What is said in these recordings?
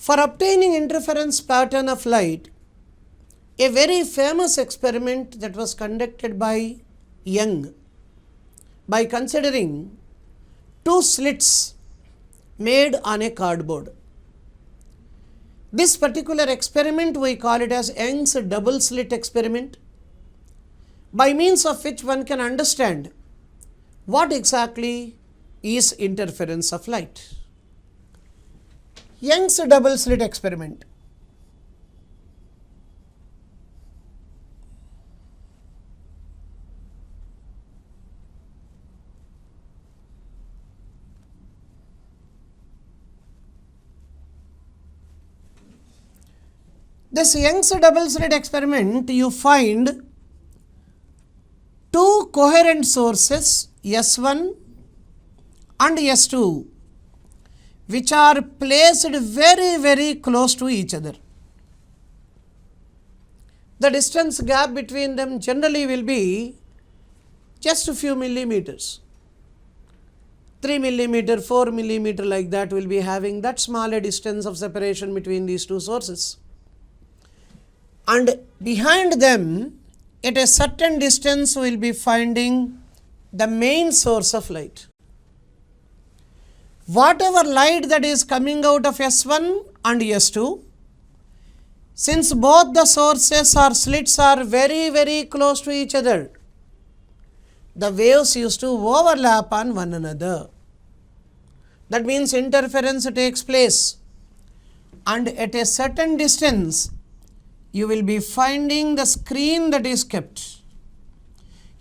For obtaining interference pattern of light, a very famous experiment that was conducted by Young by considering two slits made on a cardboard. This particular experiment we call it as Young's double slit experiment, by means of which one can understand what exactly is interference of light. Young's double slit experiment. This Young's double slit experiment, you find two coherent sources S1 and S2 which are placed very close to each other. The distance gap between them generally will be just a few millimeters. 3 millimeter, 4 millimeter, like that will be having that small a distance of separation between these two sources. And behind them, at a certain distance, we will be finding the main source of light. Whatever light that is coming out of S1 and S2, since both the sources or slits are very close to each other, the waves used to overlap on one another. That means interference takes place, and at a certain distance, you will be finding the screen that is kept.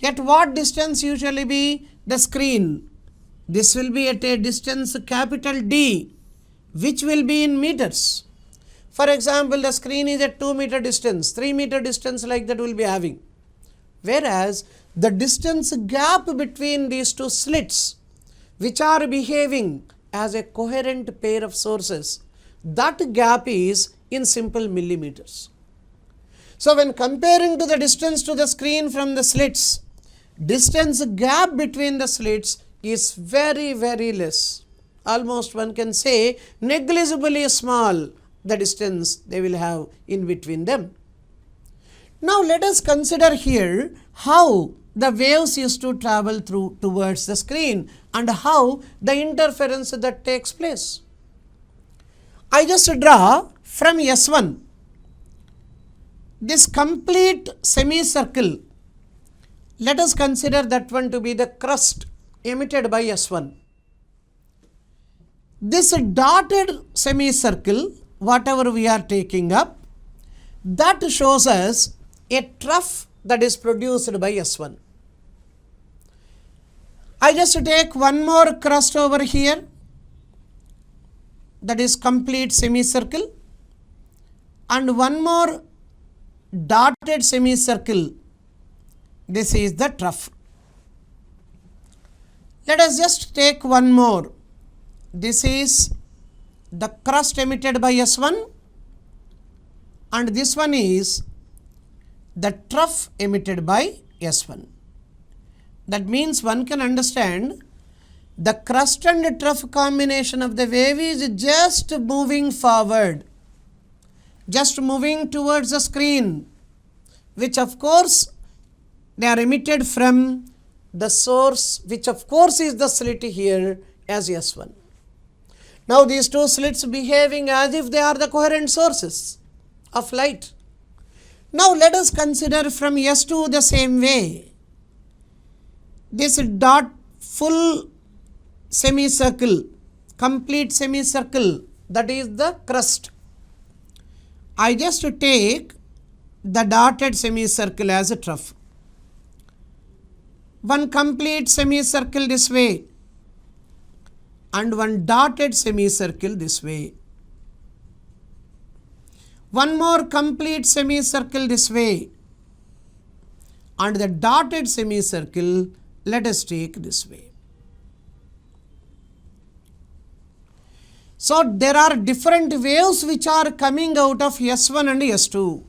At what distance usually be the screen? This will be at a distance capital D, which will be in meters. For example, the screen is at 2 meter distance, 3 meter distance, like that will be having. Whereas the distance gap between these two slits, which are behaving as a coherent pair of sources, that gap is in simple millimeters. So when comparing to the distance to the screen from the slits, distance gap between the slits is very less. Almost one can say negligibly small, the distance they will have in between them. Now let us consider here how the waves used to travel through towards the screen and how the interference that takes place. I just draw from S1 this complete semicircle. Let us consider that one to be the crust emitted by S1. This dotted semicircle, whatever we are taking up, that shows us a trough that is produced by S1. I just take one more crust over here, that is complete semicircle, and one more dotted semicircle. This is the trough. Let us just take one more. This is the crust emitted by S1, and this one is the trough emitted by S1. That means one can understand the crust and trough combination of the wave is just moving forward, just moving towards the screen, which of course they are emitted from the source, which of course is the slit here as S1. Now these two slits behaving as if they are the coherent sources of light. Now let us consider from S2 the same way. This dot full semicircle, complete semicircle, that is the crust. I just take the dotted semicircle as a trough. One complete semicircle this way and one dotted semicircle this way. One more complete semicircle this way and the dotted semicircle let us take this way. So there are different waves which are coming out of S1 and S2.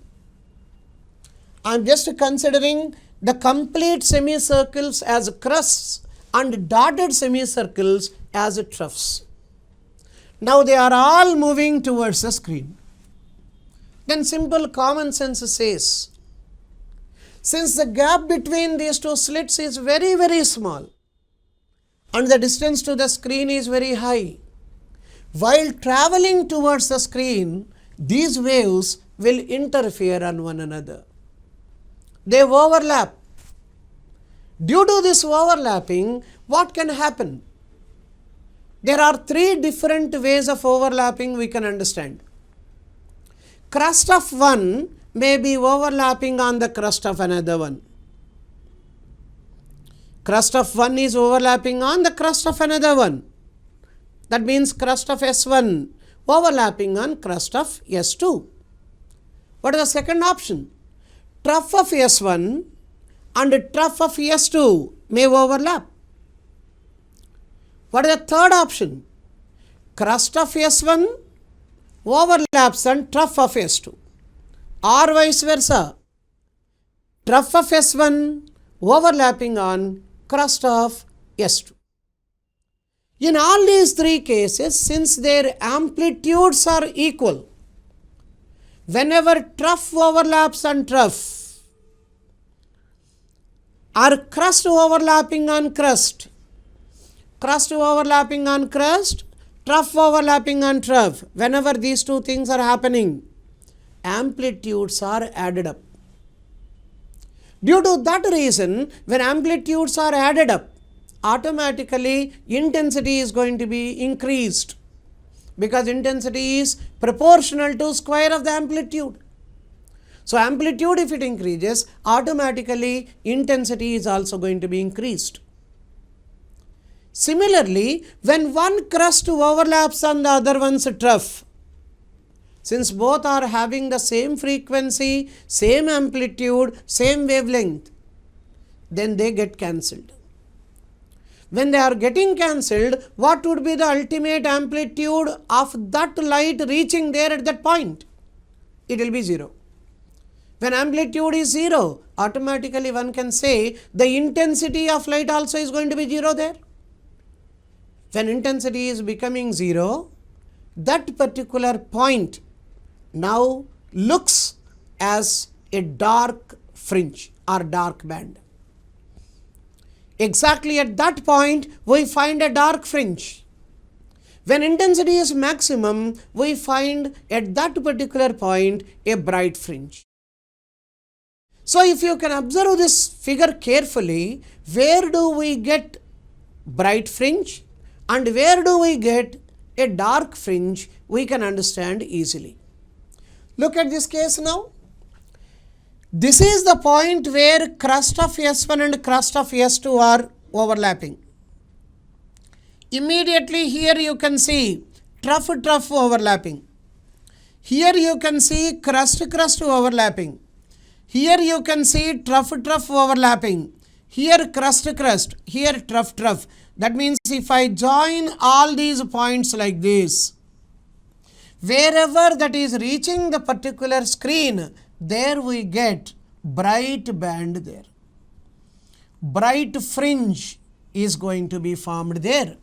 I am just considering the complete semicircles as crusts and dotted semicircles as troughs. Now they are all moving towards the screen. Then simple common sense says, since the gap between these two slits is very, very small and the distance to the screen is very high, while traveling towards the screen, these waves will interfere on one another. They overlap. Due to this overlapping, what can happen? There are three different ways of overlapping we can understand. Crust of one may be overlapping on the crust of another one. Crust of one is overlapping on the crust of another one. That means crust of S1 overlapping on crust of S2. What is the second option? Trough of S1 and trough of S2 may overlap. What is the third option? Crust of S1 overlaps on trough of S2, or vice versa. Trough of S1 overlapping on crust of S2. In all these three cases, since their amplitudes are equal, whenever trough overlaps on trough or crust overlapping on crust, crust overlapping on crust, trough overlapping on trough, whenever these two things are happening, amplitudes are added up. Due to that reason, when amplitudes are added up, automatically intensity is going to be increased, because intensity is proportional to square of the amplitude. So amplitude, if it increases, automatically intensity is also going to be increased. Similarly, when one crust overlaps on the other one's trough, since both are having the same frequency, same amplitude, same wavelength, then they get cancelled. When they are getting cancelled, what would be the ultimate amplitude of that light reaching there at that point? It will be 0. When amplitude is 0, automatically one can say the intensity of light also is going to be 0 there. When intensity is becoming 0, that particular point now looks as a dark fringe or dark band. Exactly at that point, we find a dark fringe. When intensity is maximum, we find at that particular point a bright fringe. So if you can observe this figure carefully, where do we get bright fringe and where do we get a dark fringe, we can understand easily. Look at this case now. This is the point where crust of S1 and crust of S2 are overlapping. Immediately here you can see trough overlapping. Here you can see crust overlapping. Here you can see trough overlapping. Here crust, here trough. That means if I join all these points like this, wherever that is reaching the particular screen, there we get bright band there. Bright fringe is going to be formed there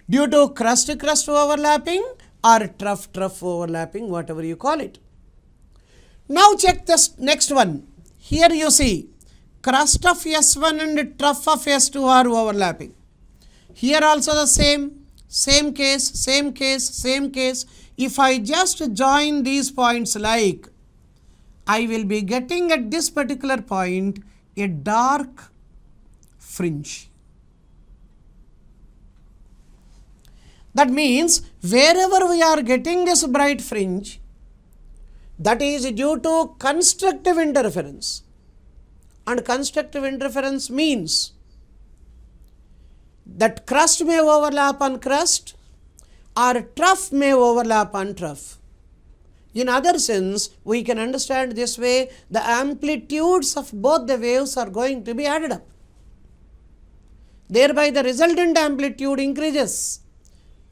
due to crust overlapping or trough overlapping, whatever you call it. Now check this next one. Here you see crust of S1 and trough of S2 are overlapping. Here also the same case. If I just join these points like, I will be getting at this particular point a dark fringe. That means wherever we are getting this bright fringe, that is due to constructive interference. And constructive interference means that crust may overlap on crust or trough may overlap on trough. In other sense, we can understand this way, the amplitudes of both the waves are going to be added up. Thereby the resultant amplitude increases,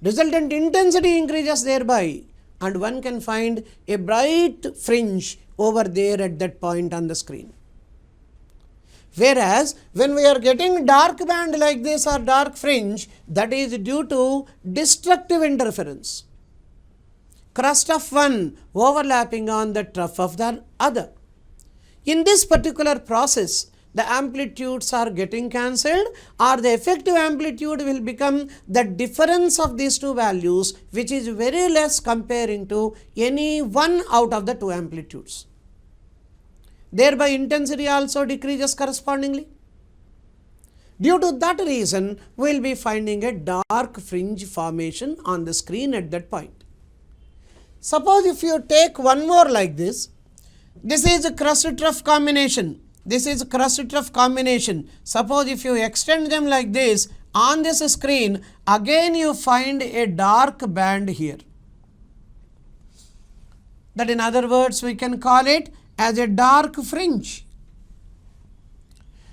resultant intensity increases thereby, and one can find a bright fringe over there at that point on the screen. Whereas when we are getting dark band like this or dark fringe, that is due to destructive interference. Crust of one overlapping on the trough of the other. In this particular process, the amplitudes are getting cancelled, or the effective amplitude will become the difference of these two values, which is very less comparing to any one out of the two amplitudes. Thereby intensity also decreases correspondingly. Due to that reason, we will be finding a dark fringe formation on the screen at that point. Suppose if you take one more like this, this is a crust trough combination. This is crust trough combination. Suppose if you extend them like this on this screen, again you find a dark band here. That in other words we can call it as a dark fringe.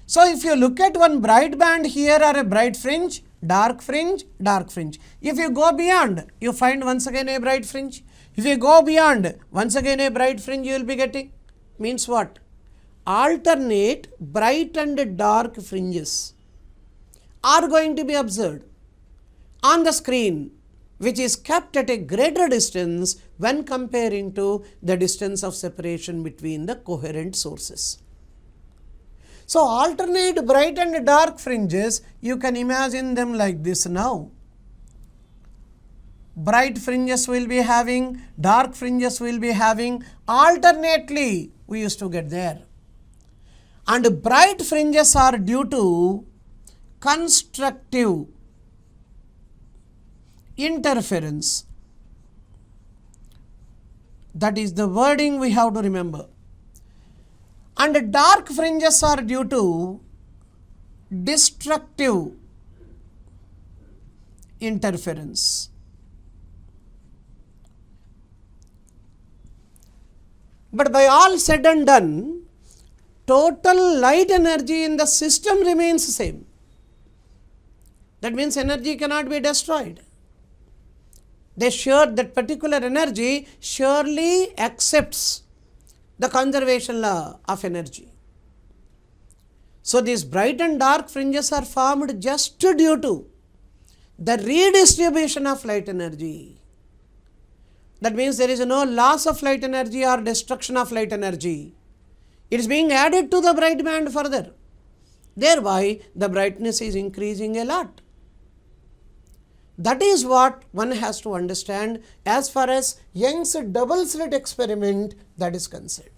So if you look at one bright band here or a bright fringe, dark fringe, dark fringe. If you go beyond, you find once again a bright fringe. If you go beyond, once again a bright fringe you will be getting. Means what? Alternate bright and dark fringes are going to be observed on the screen, which is kept at a greater distance when comparing to the distance of separation between the coherent sources. So alternate bright and dark fringes, you can imagine them like this now. Bright fringes will be having, dark fringes will be having, alternately we used to get there. And bright fringes are due to constructive interference. That is the wording we have to remember. And dark fringes are due to destructive interference. But by all said and done, total light energy in the system remains same. That means energy cannot be destroyed. That particular energy surely accepts the conservation law of energy. So these bright and dark fringes are formed just due to the redistribution of light energy. That means there is no loss of light energy or destruction of light energy. It is being added to the bright band further. Thereby, the brightness is increasing a lot. That is what one has to understand as far as Young's double slit experiment that is concerned.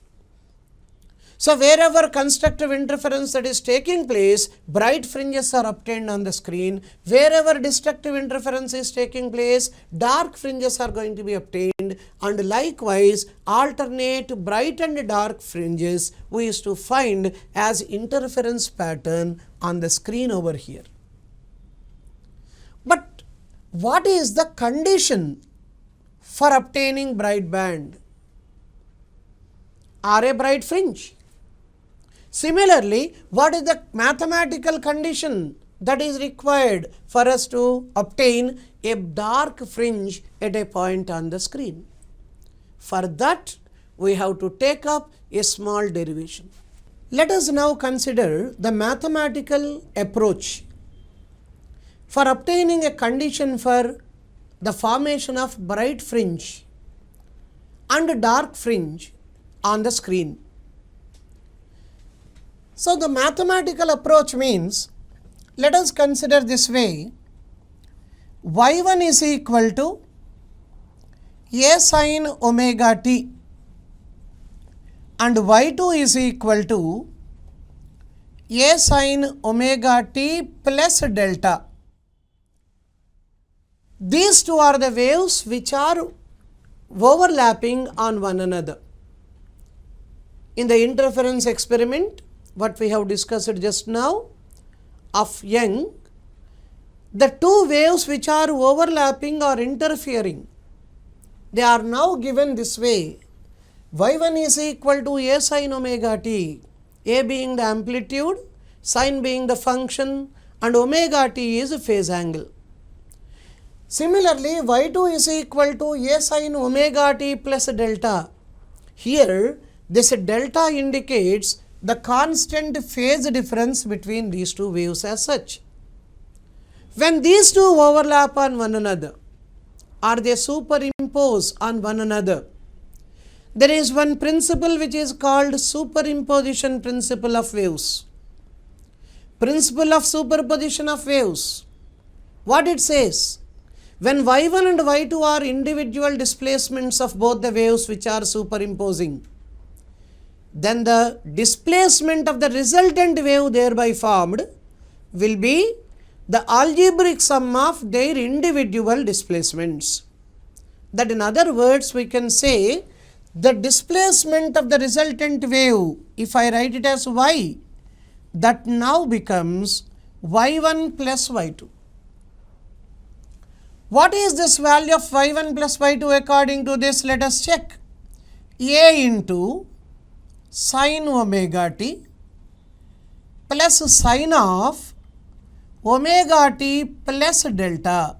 So wherever constructive interference that is taking place, bright fringes are obtained on the screen. Wherever destructive interference is taking place, dark fringes are going to be obtained, and likewise alternate bright and dark fringes we used to find as interference pattern on the screen over here. But what is the condition for obtaining bright band or a bright fringe? Similarly, what is the mathematical condition that is required for us to obtain a dark fringe at a point on the screen? For that, we have to take up a small derivation. Let us now consider the mathematical approach for obtaining a condition for the formation of bright fringe and dark fringe on the screen. So the mathematical approach means, let us consider this way, y1 is equal to a sin omega t and y2 is equal to a sin omega t plus delta. These two are the waves which are overlapping on one another. In the interference experiment, what we have discussed just now of Young, the two waves which are overlapping or interfering, they are now given this way. Y1 is equal to a sin omega t, a being the amplitude, sin being the function, and omega t is phase angle. Similarly, y2 is equal to a sin omega t plus delta. Here, this delta indicates the constant phase difference between these two waves as such. When these two overlap on one another or they superimpose on one another, there is one principle which is called superimposition principle of waves. Principle of superposition of waves. What it says? When y1 and y2 are individual displacements of both the waves which are superimposing, then the displacement of the resultant wave thereby formed will be the algebraic sum of their individual displacements. That in other words, we can say the displacement of the resultant wave, if I write it as y, that now becomes y1 plus y2. What is this value of y1 plus y2 according to this? Let us check. A into sin omega t plus sin of omega t plus delta.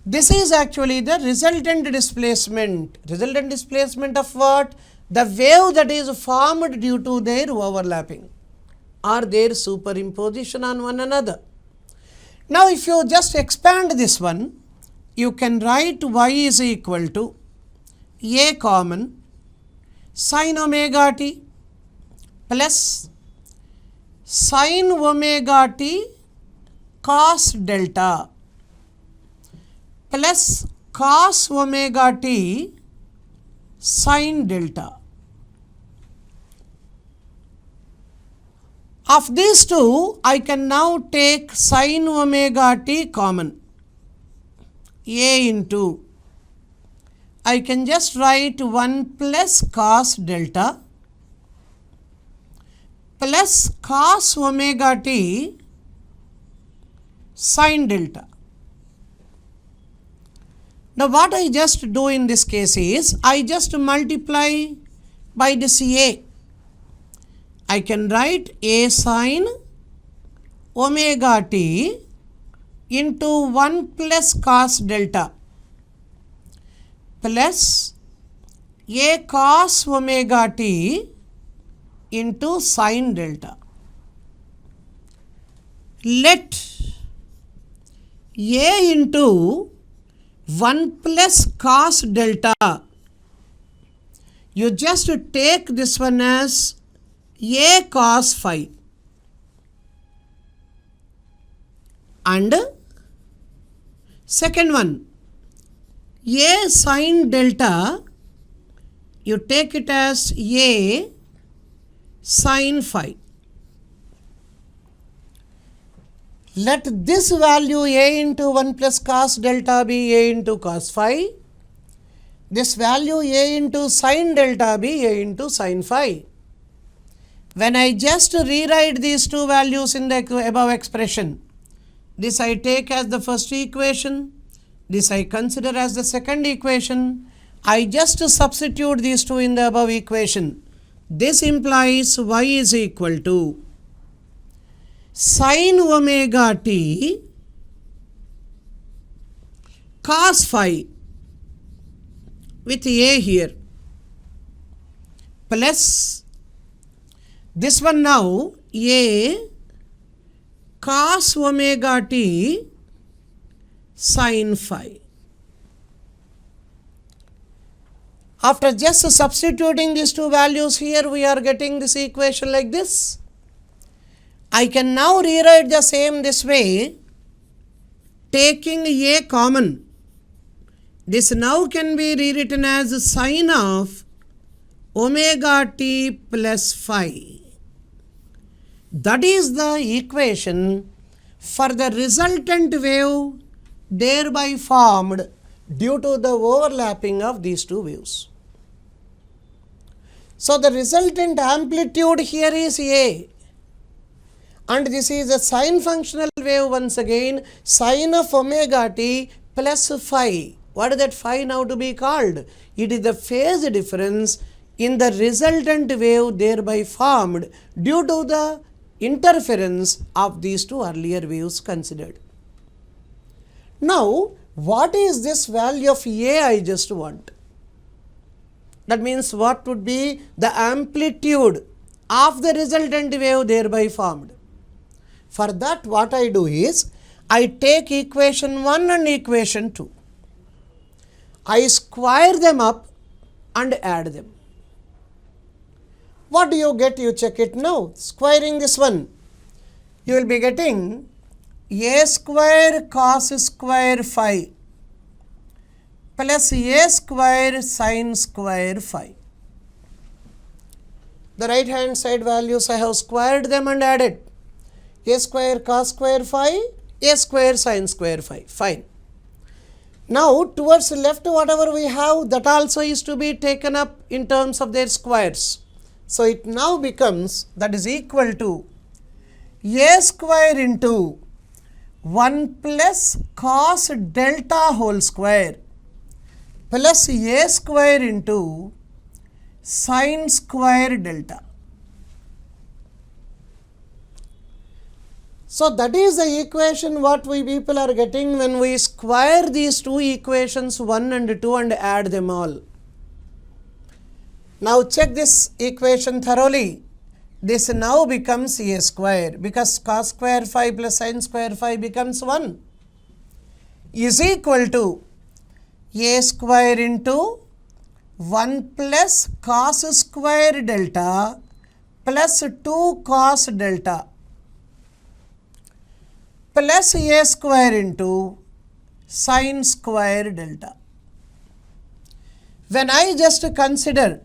This is actually the resultant displacement. Resultant displacement of what? The wave that is formed due to their overlapping or their superimposition on one another. Now, if you just expand this one, you can write y is equal to a common sin omega t plus sin omega t cos delta plus cos omega t sin delta. Of these two, I can now take sin omega t common. A into, I can just write 1 plus cos delta plus cos omega t sin delta. Now, what I just do in this case is, I just multiply by this a. I can write a sin omega t into 1 plus cos delta plus a cos omega t into sin delta. Let a into 1 plus cos delta, you just take this one as a cos phi, and second one a sin delta, you take it as a sin phi. Let this value a into 1 plus cos delta be a into cos phi. This value a into sin delta be a into sin phi. When I just rewrite these two values in the above expression, this I take as the first equation, this I consider as the second equation, I just substitute these two in the above equation. This implies y is equal to sin omega t cos phi with a here plus this one now a cos omega t sin phi. After just substituting these two values here, we are getting this equation like this. I can now rewrite the same this way, taking a common. This now can be rewritten as sin of omega t plus phi. That is the equation for the resultant wave thereby formed due to the overlapping of these two waves. So, the resultant amplitude here is A, and this is a sine functional wave once again, sin of omega t plus phi. What is that phi now to be called? It is the phase difference in the resultant wave thereby formed due to the interference of these two earlier waves considered. Now, what is this value of A I just want? That means what would be the amplitude of the resultant wave thereby formed. For that, what I do is, I take equation 1 and equation 2. I square them up and add them. What do you get? You check it now. Squaring this one, you will be getting a square cos square phi plus a square sin square phi. The right hand side values I have squared them and added. A square cos square phi, a square sin square phi. Fine. Now towards the left, whatever we have, that also is to be taken up in terms of their squares. So it now becomes, that is equal to a square into 1 plus cos delta whole square plus a square into sin square delta. So that is the equation what we people are getting when we square these two equations 1 and 2 and add them all. Now check this equation thoroughly. This now becomes a square, because cos square phi plus sin square phi becomes 1, is equal to a square into 1 plus cos square delta plus 2 cos delta plus a square into sin square delta. When I just consider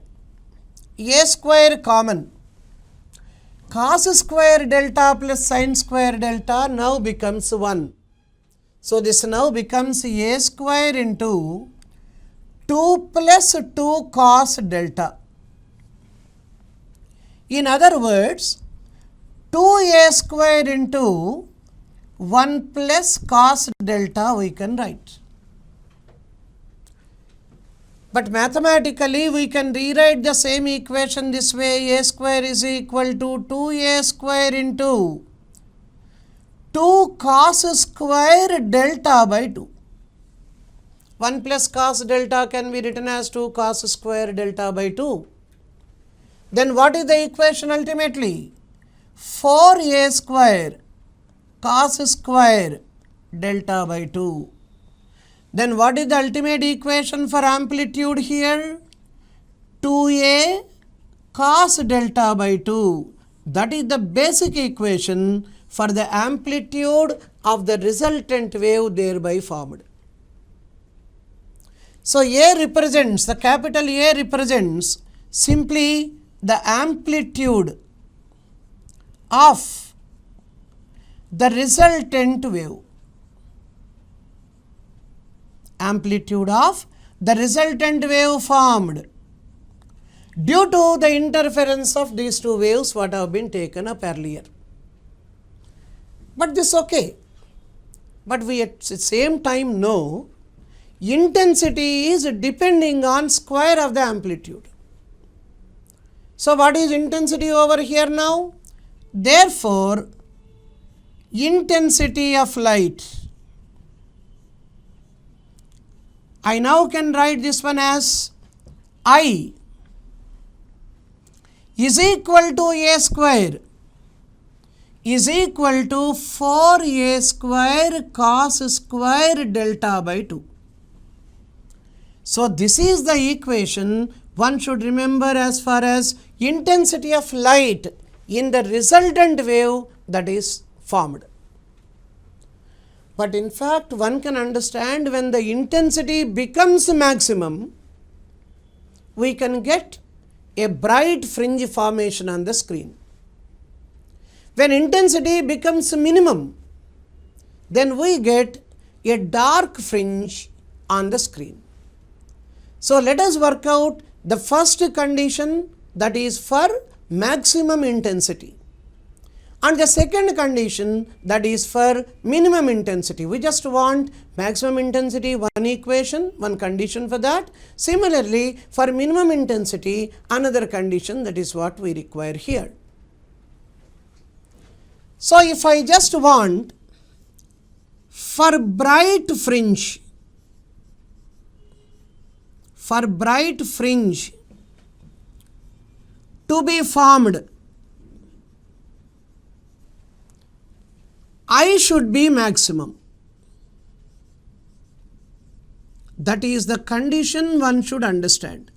a square common, cos square delta plus sin square delta now becomes 1. So this now becomes a square into 2 plus 2 cos delta. In other words, 2a square into 1 plus cos delta we can write. But mathematically we can rewrite the same equation this way: a square is equal to 2a square into 2 cos square delta by 2. 1 plus cos delta can be written as 2 cos square delta by 2. Then what is the equation ultimately? 4a square cos square delta by 2. Then what is the ultimate equation for amplitude here? 2a cos delta by 2. That is the basic equation for the amplitude of the resultant wave thereby formed. So A represents, the capital A represents simply the amplitude of the resultant wave. Amplitude of the resultant wave formed due to the interference of these two waves what have been taken up earlier. But this okay. But we at the same time know intensity is depending on square of the amplitude. So what is intensity over here now? Therefore, intensity of light, I now can write this one as I is equal to a square is equal to 4a square cos square delta by 2. So this is the equation one should remember as far as intensity of light in the resultant wave that is formed. But in fact, one can understand when the intensity becomes maximum, we can get a bright fringe formation on the screen. When intensity becomes minimum, then we get a dark fringe on the screen. So let us work out the first condition, that is for maximum intensity, and the second condition, that is for minimum intensity. We just want maximum intensity, one equation, one condition for that. Similarly, for minimum intensity, another condition, that is what we require here. So if I just want for bright fringe, to be formed, I should be maximum. That is the condition one should understand.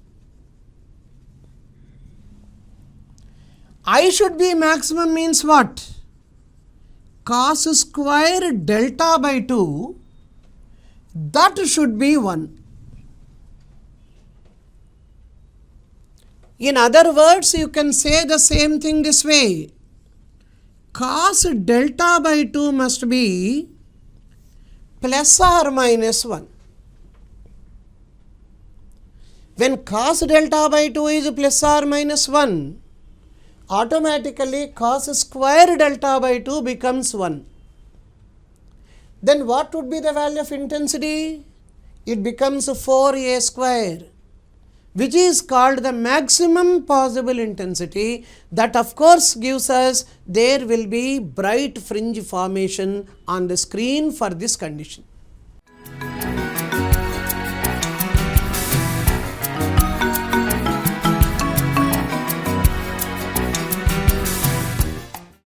I should be maximum means what? Cos square delta by 2, that should be 1. In other words, you can say the same thing this way. Cos delta by 2 must be plus or minus 1. When cos delta by 2 is plus or minus 1, automatically cos square delta by 2 becomes 1. Then what would be the value of intensity? It becomes 4a square, which is called the maximum possible intensity. That of course gives us there will be bright fringe formation on the screen for this condition.